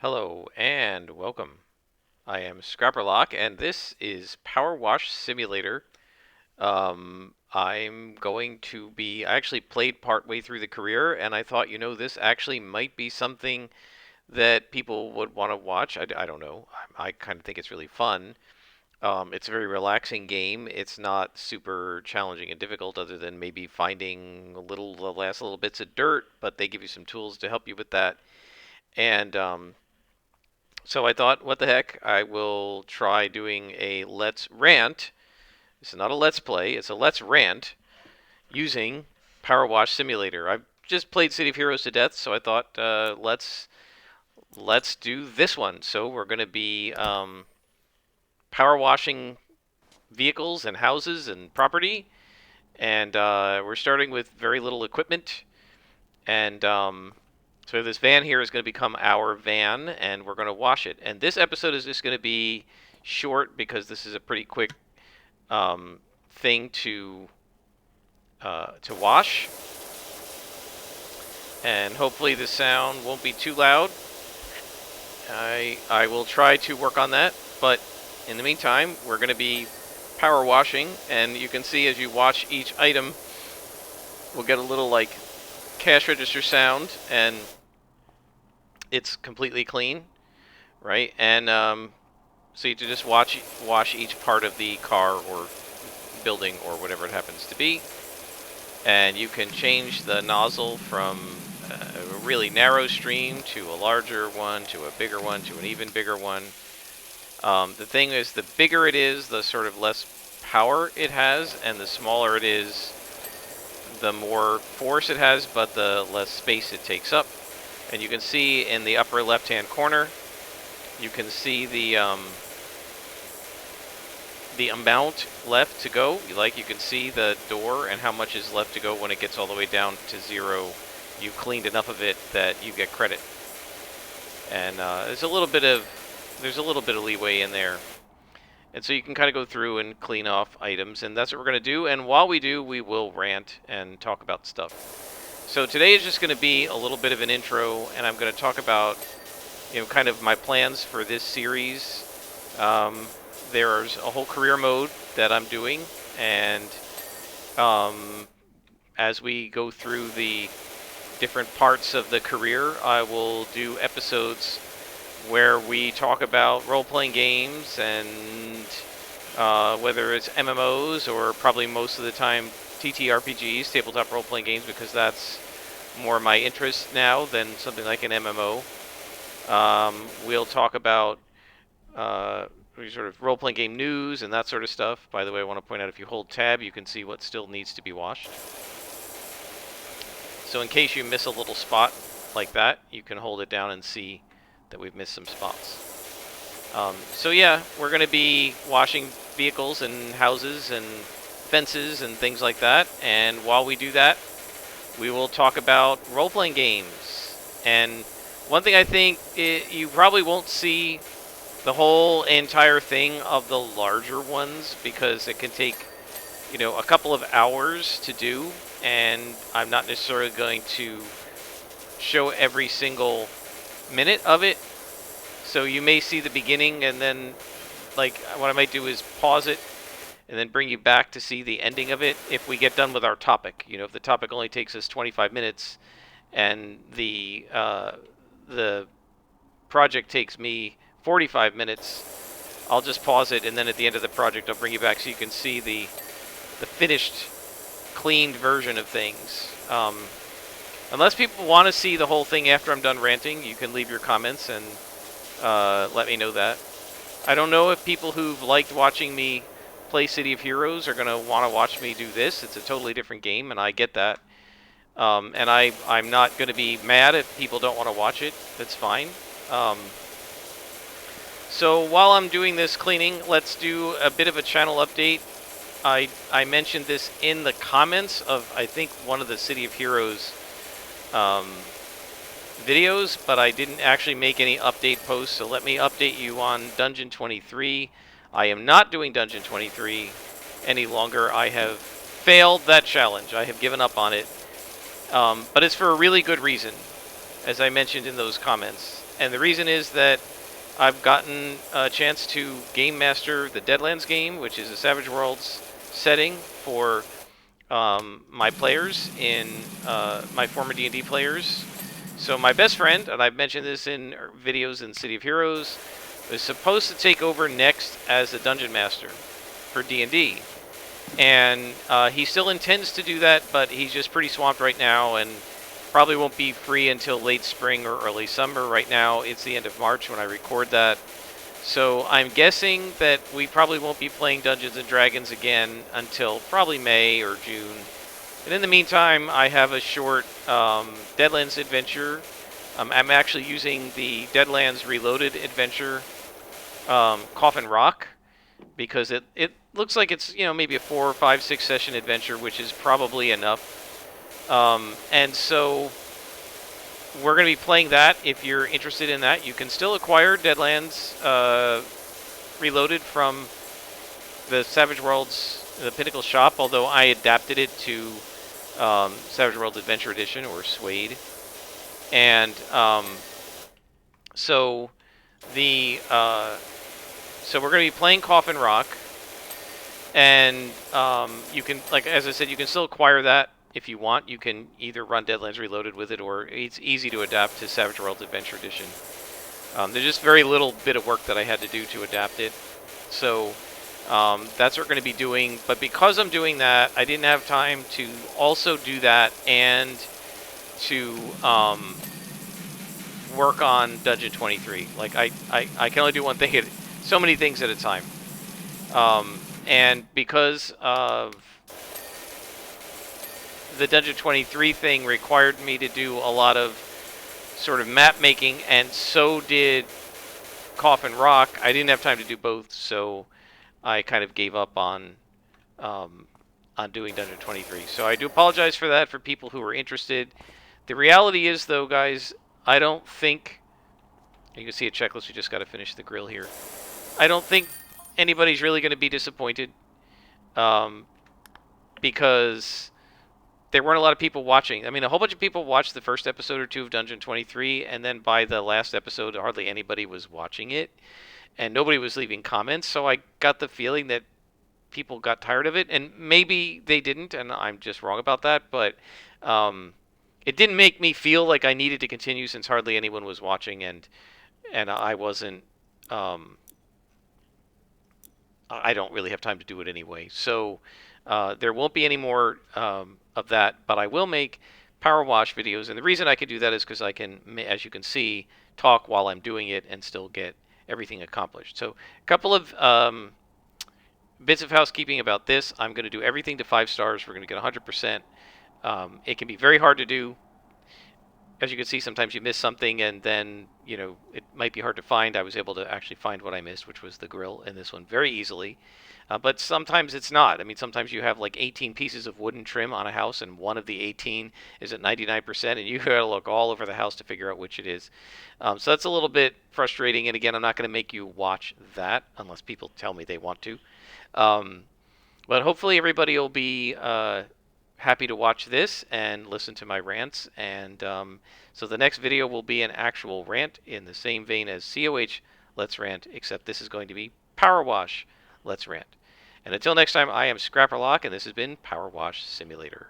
Hello and welcome. I am Scrapperlock, and this is Power Wash Simulator. I'm going to be. I actually played part way through the career, and I thought, this actually might be something that people would want to watch. I don't know. I kind of think it's really fun. It's a very relaxing game. It's not super challenging and difficult, other than maybe finding the last little bits of dirt, but they give you some tools to help you with that. And So I thought, what the heck? I will try doing a Let's Rant. It's not a Let's Play, it's a Let's Rant using Power Wash Simulator. I've just played City of Heroes to death, so I thought let's do this one. So we're going to be power washing vehicles and houses and property, and we're starting with very little equipment. And So this van here is going to become our van, and we're going to wash it. And this episode is just going to be short because this is a pretty quick thing to wash. And hopefully the sound won't be too loud. I will try to work on that, but in the meantime, we're going to be power washing, and you can see as you watch each item, we'll get a little like cash register sound, and it's completely clean, right? And so you just wash each part of the car or building or whatever it happens to be, and you can change the nozzle from a really narrow stream to a larger one, to a bigger one, to an even bigger one. The thing is, the bigger it is, the sort of less power it has, and the smaller it is, the more force it has, but the less space it takes up. And you can see in the upper left-hand corner, you can see the amount left to go. You can see the door and how much is left to go when it gets all the way down to zero. You cleaned enough of it that you get credit. And there's a little bit of leeway in there. And so you can kind of go through and clean off items, and that's what we're going to do. And while we do, we will rant and talk about stuff. So today is just going to be a little bit of an intro, and I'm going to talk about, kind of my plans for this series. There's a whole career mode that I'm doing, and as we go through the different parts of the career, I will do episodes where we talk about role-playing games, and whether it's MMOs or probably most of the time TTRPGs, tabletop role-playing games, because that's more my interest now than something like an MMO. We'll talk about sort of role-playing game news and that sort of stuff. By the way, I want to point out, if you hold tab, you can see what still needs to be washed. So in case you miss a little spot like that, you can hold it down and see that we've missed some spots. So yeah, we're going to be washing vehicles and houses and fences and things like that. And while we do that, we will talk about role-playing games. And one thing I think, you probably won't see the whole entire thing of the larger ones, because it can take, a couple of hours to do, and I'm not necessarily going to show every single minute of it. So you may see the beginning, and then, what I might do is pause it and then bring you back to see the ending of it if we get done with our topic. If the topic only takes us 25 minutes and the project takes me 45 minutes, I'll just pause it, and then at the end of the project I'll bring you back so you can see the finished, cleaned version of things. Unless people want to see the whole thing after I'm done ranting, you can leave your comments and let me know that. I don't know if people who've liked watching me play City of Heroes are going to want to watch me do this. It's a totally different game, and I get that. And I'm not going to be mad if people don't want to watch it. That's fine. So while I'm doing this cleaning, let's do a bit of a channel update. I mentioned this in the comments of, I think, one of the City of Heroes videos, but I didn't actually make any update posts, so let me update you on Dungeon 23. I am not doing Dungeon 23 any longer. I have failed that challenge. I have given up on it. But it's for a really good reason, as I mentioned in those comments. And the reason is that I've gotten a chance to game master the Deadlands game, which is a Savage Worlds setting for my players in my former D&D players. So my best friend, and I've mentioned this in videos in City of Heroes, is supposed to take over next as the Dungeon Master for D&D. And he still intends to do that, but he's just pretty swamped right now and probably won't be free until late spring or early summer. Right now, it's the end of March when I record that. So I'm guessing that we probably won't be playing Dungeons & Dragons again until probably May or June. And in the meantime, I have a short Deadlands adventure. I'm actually using the Deadlands Reloaded adventure, Coffin Rock, because it looks like it's, you know, maybe a 4, 5, 6 session adventure, which is probably enough. And so we're going to be playing that. If you're interested in that, you can still acquire Deadlands Reloaded from the Savage Worlds, the Pinnacle shop, although I adapted it to Savage Worlds Adventure Edition, or Suede. And so the so we're going to be playing Coffin Rock, and you can, like as I said, you can still acquire that if you want. You can either run Deadlands Reloaded with it, or it's easy to adapt to Savage Worlds Adventure Edition. There's just very little bit of work that I had to do to adapt it. So that's what we're going to be doing. But because I'm doing that, I didn't have time to also do that and to work on Dungeon 23. Like, I can only do one thing at so many things at a time. And because of the Dungeon 23 thing required me to do a lot of sort of map making, and so did Coffin Rock, I didn't have time to do both, so I kind of gave up on doing Dungeon 23. So I do apologize for that for people who are interested. The reality is, though, guys, I don't think... You can see a checklist. We just got to finish the grill here. I don't think anybody's really going to be disappointed, because there weren't a lot of people watching. I mean, a whole bunch of people watched the first episode or two of Dungeon 23, and then by the last episode, hardly anybody was watching it, and nobody was leaving comments, so I got the feeling that people got tired of it, and maybe they didn't, and I'm just wrong about that, but it didn't make me feel like I needed to continue since hardly anyone was watching, and I wasn't... I don't really have time to do it anyway, so there won't be any more of that, but I will make power wash videos, and the reason I can do that is because I can, as you can see, talk while I'm doing it and still get everything accomplished. So a couple of bits of housekeeping about this. I'm going to do everything to 5 stars. We're going to get 100%. It can be very hard to do. As you can see, sometimes you miss something, and then, you know, it might be hard to find. I was able to actually find what I missed, which was the grill in this one, very easily. But sometimes it's not. I mean, sometimes you have like 18 pieces of wooden trim on a house, and one of the 18 is at 99%, and you gotta look all over the house to figure out which it is. So that's a little bit frustrating, and again, I'm not going to make you watch that unless people tell me they want to. But hopefully everybody will be happy to watch this and listen to my rants, and so the next video will be an actual rant in the same vein as COH Let's Rant, except this is going to be Power Wash Let's Rant. And until next time, I am Scrapperlock, and this has been Power Wash Simulator.